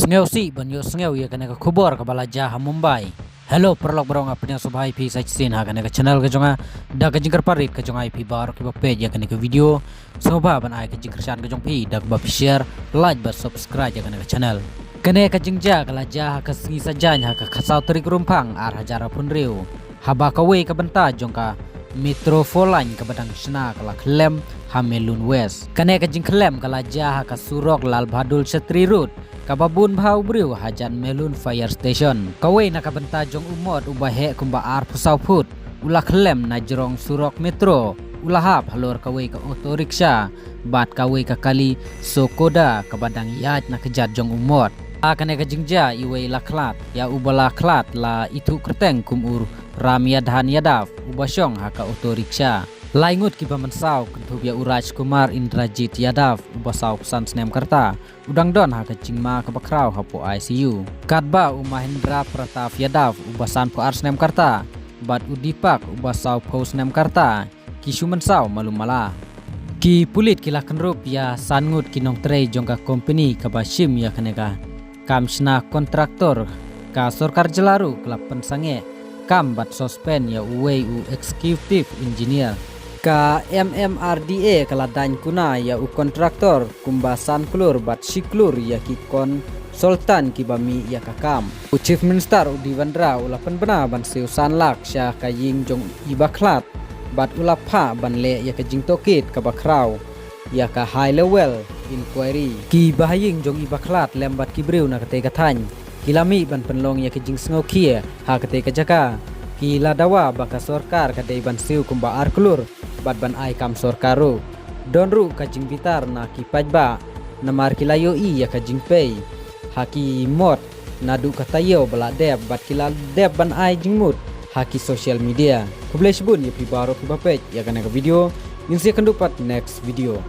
Sengeu si banyo sengeu ya kana ka khubor ka balaja ha Mumbai. Hello perlok barong apnya subhai pi sa sin ha kana ka channel ka jonga da ka jingkar parit ka jonga ip bar ki ba page ya kana ka video soba ban ai ka jingkar shan ka jong pi da ba share like ba subscribe ya kana ka channel. Kana ka jingja ka laja ha ka singi sajan ha ka khasau trik rumpang ar hajara pun riu. Haba ka we ka benta jong ka Metro Line ka badang sna kala klem Hamelun West. Kana ka jing klem kala ja ka surok Lal Bhadul Chetri Road kababun bhau briu hajan Melun Fire Station. Kawe na kabenta jong umot ubahe kumba ar pusau put ulah klem na jerong surok metro ulahap halor kawe ka auto rickshaw bat kawe ka kali Sokoda kabadang yaj na kejat jong umot. Akane ka jingja iwe la klat ya ubala klat la itu kerteng kumur Ramya Dhan Yadav ubasyong haka auto rickshaw. Laingut kiba mensau kentub ya Uraj Kumar Indrajit Yadav ubasau pesan Snem Karta udang don haka jingma kabakraw hapo ICU. Kadba Mahendra Pratap Yadav ubasan po ar Snem Karta bat udipak ubasau po Snem Karta kisu mensau malumala. Ki pulit kila kenrup ya sangut kinong trei jongka company kabashim ya kaneka kamsna kontraktor ka sorkar jelaru kelap pensange kam bat sospen ya uwe executive engineer ka MMRDA kala dan kuna ya u kontraktor kumbasan klur bat siklur ya kikon sultan kibami ya kakam u chief minister u Divandra ulapan bena ban siusan lak sya kaying jong ibaklat bat ulapha ban le ya kajing tokit kabakraw ya ka high level inquiry ki bahaying jong ibaklat lembat kibriu na kate katany kilami ban penlong ya kajing sngau kia ha kate kajaka ki ladawa baka sorkar kadai ban siu kumba arklur bat ban ai kam sorkaru donru kajing bitar na ki pajba namar kilayo i ya kajing pay haki mot nadu katayo bala deb bat kilal deb ban ai jingmut haki social media publish bun ya pi baro ki bapej ya kana video Ninsi akan dapat next video.